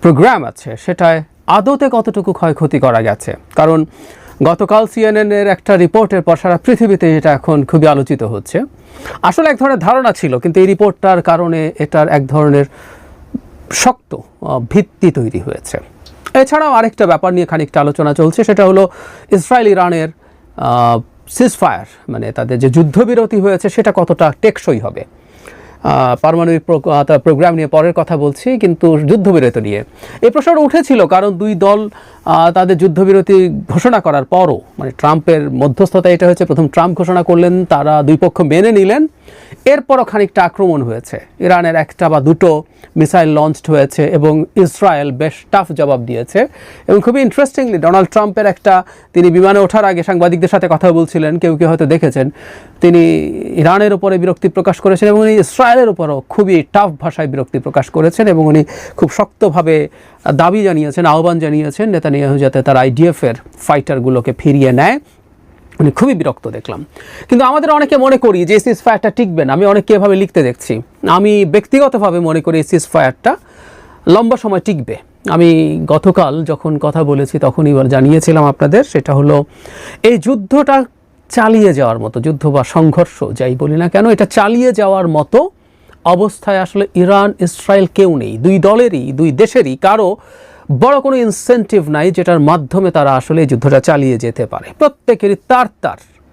Programme আছে সেটায় আদতে কতটুকু ক্ষয়ক্ষতি করা গেছে। কারণ গতকাল সিএনএনের একটা রিপোর্টের পর সারা পৃথিবীতে এটা এখন খুবই আলোচিত হচ্ছে। আসলে এক ধরনের ধারণা ছিল, কিন্তু এই রিপোর্টটার কারণে এটার এক ধরনের শক্ত ভিত্তি তৈরি হয়েছে। এছাড়াও আরেকটা ব্যাপার নিয়ে খানিকটা আলোচনা চলছে, সেটা হলো ইসরায়েল ইরানের সিজফায়ার, মানে তাদের যে যুদ্ধবিরতি হয়েছে সেটা কতটা টেকসই হবে। পারমাণবিক প্রোগ্রাম নিয়ে পরের কথা বলছি, কিন্তু যুদ্ধবিরতি নিয়ে এই প্রশ্নটা উঠেছিল কারণ দুই দল তাদের যুদ্ধবিরতি ঘোষণা করার পরও, মানে ট্রাম্পের মধ্যস্থতায় এটা হয়েছে, প্রথম ট্রাম্প ঘোষণা করলেন, তারা দুই পক্ষ মেনে নিলেন, এরপরও খানিকটা আক্রমণ হয়েছে, ইরানের একটা বা দুটো মিসাইল লঞ্চড হয়েছে এবং ইসরায়েল বেশ টাফ জবাব দিয়েছে। এবং খুবই ইন্টারেস্টিংলি ডোনাল্ড ট্রাম্পের তিনি বিমানে ওঠার আগে সাংবাদিকদের সাথে কথা বলছিলেন, কেউ কেউ হয়তো দেখেছেন, তিনি ইরানের উপরে বিরক্তি প্রকাশ করেছেন এবং উনি ইসরায়েলের উপরও খুবই টাফ ভাষায় বিরক্তি প্রকাশ করেছেন এবং উনি খুব শক্তভাবে দাবি জানিয়েছেন, আহ্বান জানিয়েছেন নেতানিয়াহু যাতে তার আইডিএফের ফাইটারগুলোকে ফিরিয়ে নেয়। উনি খুবই বিরক্ত দেখলাম। কিন্তু আমাদের অনেকে মনে করি যে সিজফায়ারটা টিকবে না, আমি অনেককে এভাবে লিখতে দেখছি। আমি ব্যক্তিগতভাবে মনে করি সিজফায়ারটা লম্বা সময় টিকবে। আমি গতকাল যখন কথা বলেছি তখনই জানিয়েছিলাম আপনাদের, সেটা হলো এই যুদ্ধটা চালিয়ে যাওয়ার মতো, যুদ্ধ বা সংঘর্ষ যাই বলি না কেন, এটা চালিয়ে যাওয়ার মতো অবস্থায় আসলে ইরান ইসরায়েল কেউ নেই। দুই দলেরই, দুই দেশেরই কারো বড় কোনো ইনসেন্টিভ নাই যেটার মাধ্যমে তারা আসলে এই যুদ্ধটা চালিয়ে যেতে পারে। প্রত্যেকেরই তার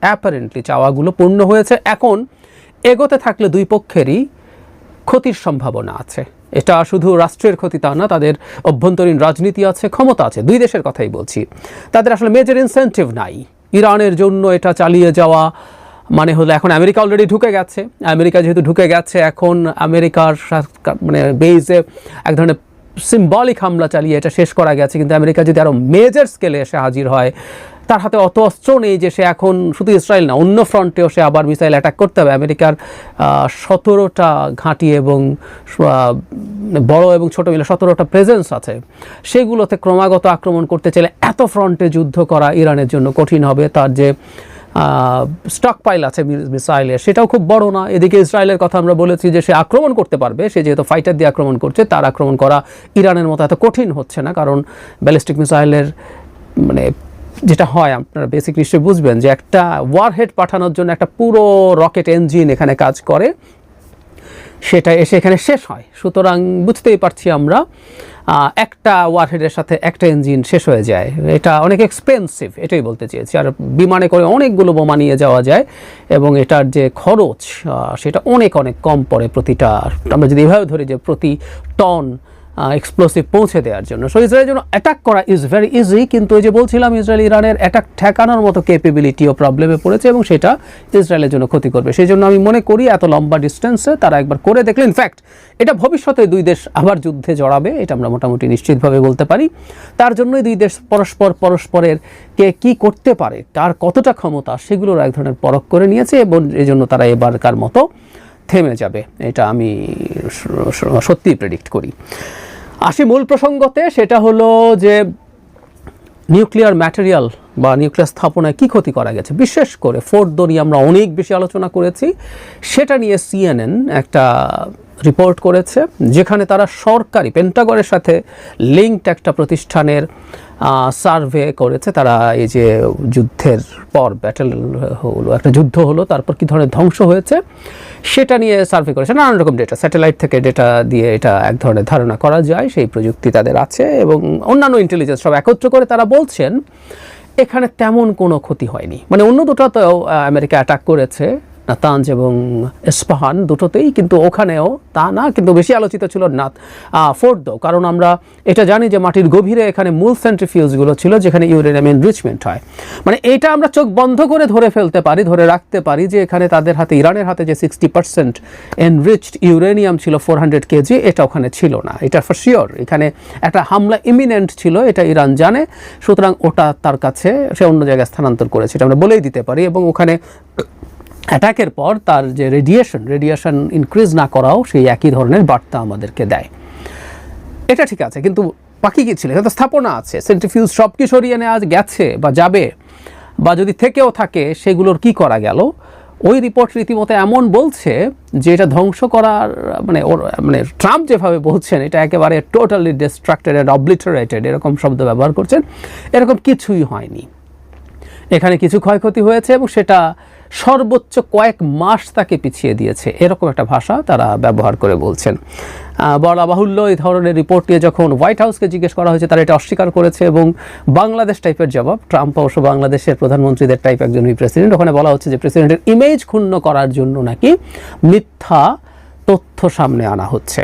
অ্যাপারেন্টলি চাওয়াগুলো পূর্ণ হয়েছে। এখন এগোতে থাকলে দুই পক্ষেরই ক্ষতির সম্ভাবনা আছে। এটা শুধু রাষ্ট্রের ক্ষতি তা না, তাদের অভ্যন্তরীণ রাজনীতি আছে, ক্ষমতা আছে, দুই দেশের কথাই বলছি। তাদের আসলে মেজর ইনসেন্টিভ নাই ইরানের জন্য এটা চালিয়ে যাওয়া। মানে হলো এখন আমেরিকা অলরেডি ঢুকে গেছে, আমেরিকা যেহেতু ঢুকে গেছে, এখন আমেরিকার মানে বেইজে এক ধরনের সিম্বলিক হামলা চালিয়ে এটা শেষ করা গেছে। কিন্তু আমেরিকা যদি আরও মেজর স্কেলে এসে হাজির হয়, তার হাতে অত অস্ত্র নেই যে সে এখন শুধু ইসরায়েল না, অন্য ফ্রন্টেও সে আবার মিসাইল অ্যাটাক করতে হবে। আমেরিকার 17টা ঘাঁটি এবং বড় এবং ছোট মিলে 17টা প্রেজেন্স আছে, সেগুলোতে ক্রমাগত আক্রমণ করতে চাইলে এত ফ্রন্টে যুদ্ধ করা ইরানের জন্য কঠিন হবে। তার যে স্টক পাইল আছে মিসাইলের, সেটাও খুব বড় না। এদিকে ইসরায়েলের কথা আমরা বলেছি যে সে আক্রমণ করতে পারবে, সে যেহেতু ফাইটার দিয়ে আক্রমণ করছে, তার আক্রমণ করা ইরানের মতো এত কঠিন হচ্ছে না। কারণ ব্যালিস্টিক মিসাইলের মানে যেটা হয়, আপনারা বেসিক নিশ্চয়ই বুঝবেন যে একটা ওয়ারহেড পাঠানোর জন্য একটা পুরো রকেট ইঞ্জিন এখানে কাজ করে, সেটা এসে এখানে শেষ হয়। সুতরাং বুঝতেই পারছি আমরা, একটা ওয়ারহেডের সাথে একটা ইঞ্জিন শেষ হয়ে যায়, এটা অনেক এক্সপেন্সিভ, এটাই বলতে চেয়েছি। আর বিমানে করে অনেকগুলো বোমা নিয়ে যাওয়া যায় এবং এটার যে খরচ সেটা অনেক অনেক কম পড়ে প্রতিটা, আমরা যদি এভাবে ধরি যে প্রতি টন এক্সপ্লোসিভ পৌঁছে দেওয়ার জন্য। সো ইসরায়েলের জন্য অ্যাটাক করা ইজ ভেরি ইজি, কিন্তু ওই যে বলছিলাম ইসরায়েল ইরানের অ্যাটাক ঠেকানোর মতো ক্যাপেবিলিটিও প্রবলেমে পড়েছে এবং সেটা ইসরায়েলের জন্য ক্ষতি করবে। সেই জন্য আমি মনে করি এত লম্বা ডিস্টেন্সে তারা একবার করে দেখলে, ইনফ্যাক্ট এটা ভবিষ্যতে দুই দেশ আবার যুদ্ধে জড়াবে, এটা আমরা মোটামুটি নিশ্চিতভাবে বলতে পারি। তার জন্যই দুই দেশ পরস্পরের কে কী করতে পারে, কার কতটা ক্ষমতা, সেগুলোর এক ধরনের পরখ করে নিয়েছে এবং এই জন্য তারা এবারকার মতো থেমে যাবে, এটা আমি সত্যিই প্রেডিক্ট করি। আসি মূল প্রসঙ্গতে, সেটা হলো যে নিউক্লিয়ার ম্যাটেরিয়াল বা নিউক্লিয়ার স্থাপনায় কী ক্ষতি করা গেছে, বিশেষ করে ফোর্দো নিয়ে আমরা অনেক বেশি আলোচনা করেছি। সেটা নিয়ে সিএনএন একটা রিপোর্ট করেছে, যেখানে তারা সরকারি পেন্টাগনের সাথে লিঙ্কড একটা প্রতিষ্ঠানের সার্ভে করেছে। তারা এই যে যুদ্ধের পর ব্যাটেল হলো, একটা যুদ্ধ হলো, তারপর কী ধরনের ধ্বংস হয়েছে সেটা নিয়ে সার্ভে করেছে। নানান রকম ডেটা, স্যাটেলাইট থেকে ডেটা দিয়ে এটা এক ধরনের ধারণা করা যায়, সেই প্রযুক্তি তাদের আছে এবং অন্যান্য ইন্টেলিজেন্স সব একত্র করে তারা বলছেন এখানে তেমন কোনো ক্ষতি হয়নি। মানে অন্য দুটোতেও আমেরিকা অ্যাটাক করেছে, নাতাঞ্জ এবং ইস্পাহান দুটোতেই, কিন্তু ওখানেও তা না, কিন্তু বেশি আলোচিত ছিল ফোর্দো। কারণ আমরা এটা জানি যে মাটির গভীরে এখানে মূল সেন্ট্রিফিউজগুলো ছিল যেখানে ইউরেনিয়াম এনরিচমেন্ট হয়। মানে এটা আমরা চোখ বন্ধ করে ধরে ফেলতে পারি, ধরে রাখতে পারি যে এখানে তাদের হাতে, ইরানের হাতে যে 60% এনরিচড ইউরেনিয়াম ছিল 400 কেজি, এটা ওখানে ছিল না, এটা ফর শিওর। এখানে একটা হামলা ইমিনেন্ট ছিল, এটা ইরান জানে, সুতরাং ওটা তার কাছে সে অন্য জায়গায় স্থানান্তর করেছে, এটা আমরা বলেই দিতে পারি। এবং ওখানে অ্যাটাকের পর তার যে রেডিয়েশন ইনক্রিজ না করাও সেই একই ধরনের বার্তা আমাদেরকে দেয়। এটা ঠিক আছে, কিন্তু বাকি কী ছিল? এখানে তো স্থাপনা আছে, সেন্ট্রিফিউজ সব কি সরিয়ে নেওয়া গেছে বা যাবে, বা যদি থেকেও থাকে সেগুলোর কি করা গেল? ওই রিপোর্ট রীতিমতো এমন বলছে যে এটা ধ্বংস করার মানে ট্রাম্প যেভাবে বলছেন এটা একেবারে টোটালি ডিস্ট্রাক্টেড অ্যান্ড অবলিটারেটেড এরকম শব্দ ব্যবহার করছেন, এরকম কিছুই হয়নি। এখানে কিছু ক্ষয়ক্ষতি হয়েছে এবং সেটা সর্বোচ্চ কয়েক মাস তাকে পিছিয়ে দিয়েছে, এরকম একটা ভাষা তারা ব্যবহার করে বলছেন। বলা বাহুল্য, এই ধরনের রিপোর্ট নিয়ে যখন হোয়াইট হাউসকে জিজ্ঞেস করা হয়েছে তারা এটা অস্বীকার করেছে এবং বাংলাদেশ টাইপের জবাব। ট্রাম্প অবশ্য বাংলাদেশের প্রধানমন্ত্রীদের টাইপ একজন প্রেসিডেন্ট, ওখানে বলা হচ্ছে যে প্রেসিডেন্টের ইমেজ ক্ষুণ্ণ করার জন্য নাকি মিথ্যা তথ্য সামনে আনা হচ্ছে।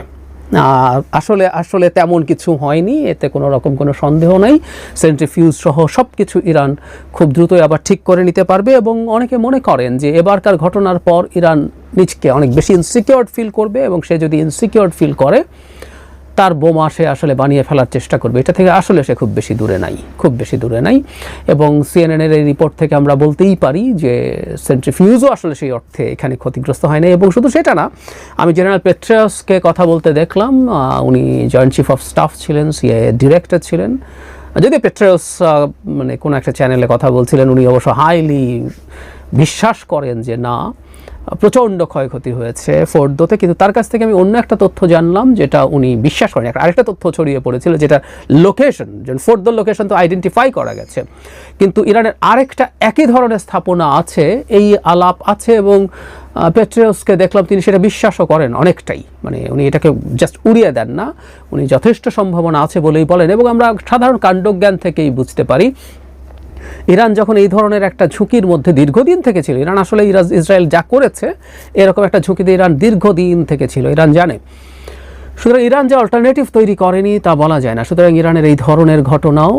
আসলে আসলে তেমন কিছু হয়নি, এতে কোনো রকম কোনো সন্দেহ নাই। সেন্ট্রিফিউজ সহ সব কিছু ইরান খুব দ্রুতই আবার ঠিক করে নিতে পারবে এবং অনেকে মনে করেন যে এবারকার ঘটনার পর ইরান নিজকে অনেক বেশি ইনসিকিউরড ফিল করবে এবং সে যদি ইনসিকিউরড ফিল করে তার বোমা সে আসলে বানিয়ে ফেলার চেষ্টা করবে। এটা থেকে আসলে সে খুব বেশি দূরে নাই এবং সিএনএনের এই রিপোর্ট থেকে আমরা বলতেই পারি যে সেন্ট্রিফিউজও আসলে সেই অর্থে এখানে ক্ষতিগ্রস্ত হয় না। এবং শুধু সেটা না, আমি জেনারেল পেট্রিয়াসকে কথা বলতে দেখলাম, উনি জয়েন্ট চিফ অফ স্টাফ ছিলেন, সিআইএ ডিরেক্টর ছিলেন। যদি পেট্রিয়াস মানে কোনো একটা চ্যানেলে কথা বলছিলেন, উনি অবশ্য হাইলি বিশ্বাস করেন যে না, প্রচণ্ড ক্ষয়ক্ষতি হয়েছে ফোর্দোতে। কিন্তু তার কাছ থেকে আমি অন্য একটা তথ্য জানলাম যেটা উনি বিশ্বাস করেন। আরেকটা তথ্য ছড়িয়ে পড়েছিল যেটা লোকেশন, যেন ফোর্দোর লোকেশন তো আইডেন্টিফাই করা গেছে, কিন্তু ইরানের আরেকটা একই ধরনের স্থাপনা আছে, এই আলাপ আছে এবং পেট্রিয়াসকে দেখলাম তিনি সেটা বিশ্বাসও করেন অনেকটাই। মানে উনি এটাকে জাস্ট উড়িয়ে দেন না, উনি যথেষ্ট সম্ভাবনা আছে বলেই বলেন। এবং আমরা সাধারণ কাণ্ডজ্ঞান থেকেই বুঝতে পারি ইরান যখন এই ধরনের একটা ঝুঁকির মধ্যে দীর্ঘদিন থেকে ছিল, ইরান আসলে ইসরায়েল যা করেছে এরকম একটা ঝুঁকিতে ইরান দীর্ঘদিন থেকে ছিল, ইরান জানে। সুতরাং ইরান যে অল্টারনেটিভ তৈরি করেনি তা বলা যায় না। সুতরাং ইরানের এই ধরনের ঘটনাও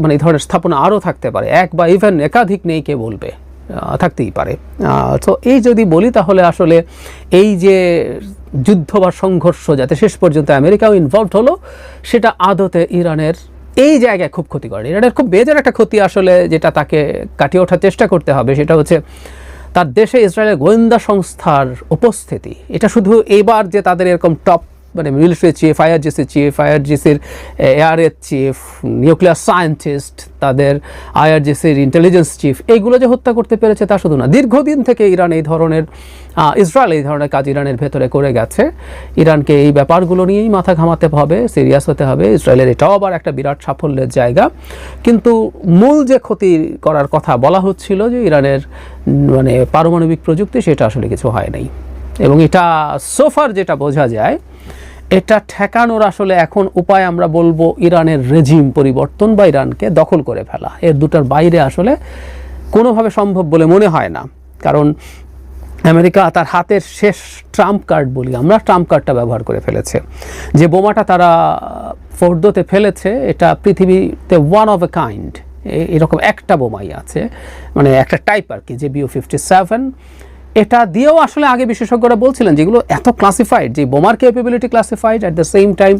মানে এই ধরনের স্থাপনা আরও থাকতে পারে, এক বা ইভেন একাধিক নেই কে বলবে, থাকতেই পারে। তো এই যদি বলি তাহলে আসলে এই যে যুদ্ধ বা সংঘর্ষ যাতে শেষ পর্যন্ত আমেরিকাও ইনভলভড হলো, সেটা আদতে ইরানের এই জায়গায় খুব ক্ষতি করে। ইরানের খুব বেজার একটা ক্ষতি আসলে যেটা তাকে কাটিয়ে ওঠার চেষ্টা করতে হবে, সেটা হচ্ছে তার দেশে ইসরায়েলের গোয়েন্দা সংস্থার উপস্থিতি। এটা শুধু এইবার যে তাদের এরকম টপ মানে মিলিটারি চিফ, আইআরজিসির এয়ারের চিফ, নিউক্লিয়ার সায়েন্টিস্ট, তাদের আইআরজিসির ইন্টেলিজেন্স চিফ, এইগুলো যে হত্যা করতে পেরেছে তা শুধু না, দীর্ঘদিন থেকে ইরান এই ধরনের ইসরায়েল এই ধরনের কাজ ইরানের ভেতরে করে গেছে। ইরানকে এই ব্যাপারগুলো নিয়েই মাথা ঘামাতে হবে, সিরিয়াস হতে হবে। ইসরায়েলের এটাও আবার একটা বিরাট সাফল্যের জায়গা। কিন্তু মূল যে ক্ষতি করার কথা বলা হচ্ছিল যে ইরানের মানে পারমাণবিক প্রযুক্তি, সেটা আসলে কিছু হয় নাই। এবং এটা সোফার যেটা বোঝা যায়, এটা ঠেকানোর আসলে এখন উপায় আমরা বলবো ইরানের রেজিম পরিবর্তন বা ইরানকে দখল করে ফেলা। এর দুটার বাইরে আসলে কোনোভাবে সম্ভব বলে মনে হয় না। কারণ আমেরিকা তার হাতের শেষ ট্রাম্প কার্ড বলি আমরা, ট্রাম্প কার্ডটা ব্যবহার করে ফেলেছে। যে বোমাটা তারা ফোর্দোতে ফেলেছে এটা পৃথিবীতে ওয়ান অফ এ কাইন্ড, এরকম একটা বোমাই আছে, মানে একটা টাইপ আর কি, যে BU-57। এটা দিয়েও আসলে আগে বিশেষজ্ঞরা বলছিলেন যেগুলো এত ক্লাসিফাইড, যে বোমার capability classified, at the same time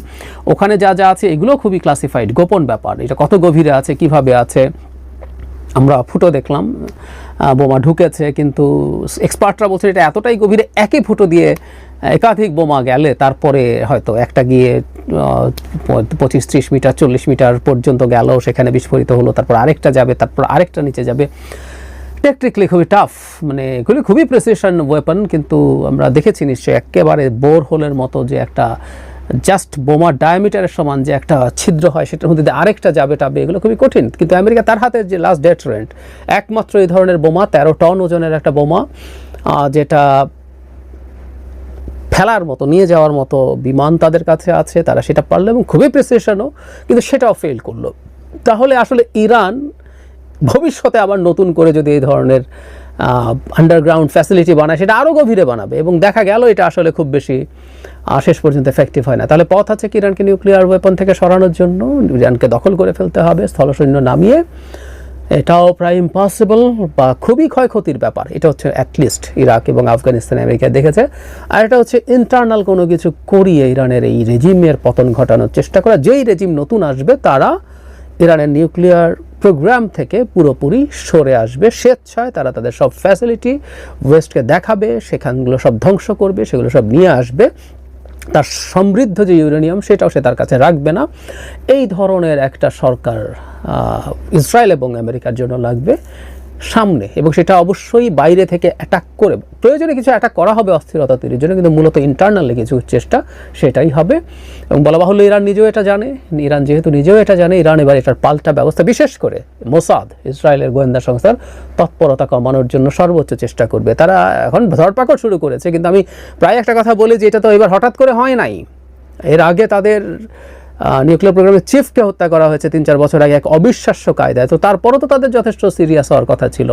ওখানে যা যা আছে এগুলো খুবই ক্লাসিফাইড, গোপন ব্যাপার। এটা কত গভীরে আছে, কিভাবে আছে, আমরা ফুটো দেখলাম বোমা ঢুকেছে, কিন্তু এক্সপার্টরা বলছে এটা এতটাই গভীরে একই ফুটো দিয়ে একাধিক বোমা গেলে তারপরে হয়তো একটা গিয়ে 25-30 মিটার 40 মিটার পর্যন্ত গেল, সেখানে বিস্ফোরিত হলো, তারপর আরেকটা যাবে, তারপর আরেকটা নিচে যাবে। টেকনিক্যালি খুবই টাফ, মানে এগুলি খুবই প্রেসিশন ওয়েপন। কিন্তু আমরা দেখেছি নিশ্চয়ই একেবারে বোর হোলের মতো যে একটা জাস্ট বোমার ডায়ামিটারের সমান যে একটা ছিদ্র হয়, সেটার মধ্যে আরেকটা যাবে টাবে, এগুলো খুবই কঠিন। কিন্তু আমেরিকা তার হাতের যে লাস্ট ডেটারেন্ট, একমাত্র এই ধরনের বোমা, 13 টন ওজনের একটা বোমা, যেটা ফেলার মতো, নিয়ে যাওয়ার মতো বিমান তাদের কাছে আছে, তারা সেটা পারলো এবং খুবই প্রেসিশনও, কিন্তু সেটাও ফেল করলো। তাহলে আসলে ইরান ভবিষ্যতে আবার নতুন করে যদি এই ধরনের আন্ডারগ্রাউন্ড ফ্যাসিলিটি বানায়, সেটা আরও গভীরে বানাবে, এবং দেখা গেল এটা আসলে খুব বেশি শেষ পর্যন্ত এফেক্টিভ হয় না। তাহলে পথ আছে কি ইরানকে নিউক্লিয়ার ওয়েপন থেকে সরানোর জন্য? ইরানকে দখল করে ফেলতে হবে, স্থলসৈন্য নামিয়ে। এটাও প্রায় ইম্পসিবল বা খুবই ক্ষয়ক্ষতির ব্যাপার। এটা হচ্ছে অ্যাটলিস্ট ইরাক এবং আফগানিস্তানে আমেরিকা দেখেছে। আর এটা হচ্ছে ইন্টারনাল কোনো কিছু করিয়ে ইরানের এই রেজিমের পতন ঘটানোর চেষ্টা করা। যেই রেজিম নতুন আসবে তারা ইরানের নিউক্লিয়ার প্রোগ্রাম থেকে পুরোপুরি সরে আসবে স্বেচ্ছায়। তারা তাদের সব ফ্যাসিলিটি ওয়েস্টকে দেখাবে, সেখানগুলো সব ধ্বংস করবে, সেগুলো সব নিয়ে আসবে। তার সমৃদ্ধ যে ইউরেনিয়াম সেটাও সে তার কাছে রাখবে না। এই ধরনের একটা সরকার ইসরায়েল এবং আমেরিকার জন্য লাগবে। সামনে, এবং সেটা অবশ্যই বাইরে থেকে অ্যাটাক করে, প্রয়োজনে কিছু অ্যাটাক করা হবে অস্থিরতা তৈরির জন্য, কিন্তু মূলত ইন্টারনালি কিছু চেষ্টা সেটাই হবে। এবং বলা বাহুল্য ইরান নিজেও এটা জানে, ইরান যেহেতু নিজেও এটা জানে, ইরান এবার এটার পাল্টা ব্যবস্থা, বিশেষ করে মোসাদ ইসরায়েলের গোয়েন্দা সংস্থার তৎপরতা কমানোর জন্য সর্বোচ্চ চেষ্টা করবে। তারা এখন ধরপাকড় শুরু করেছে, কিন্তু আমি প্রায় একটা কথা বলি যে এটা তো এবার হঠাৎ করে হয় নাই। এর আগে তাদের নিউক্লিয়ার প্রোগ্রামের চিফকে হত্যা করা হয়েছে 3-4 বছর আগে এক অবিশ্বাস্য কায়দায়। তো তারপরও তো তাদের যথেষ্ট সিরিয়াস হওয়ার কথা ছিল।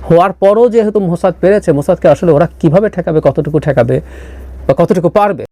হওয়ার পরও যেহেতু মোসাদ পেরেছে, মোসাদকে আসলে ওরা কীভাবে ঠেকাবে, কতটুকু ঠেকাবে বা কতটুকু পারবে,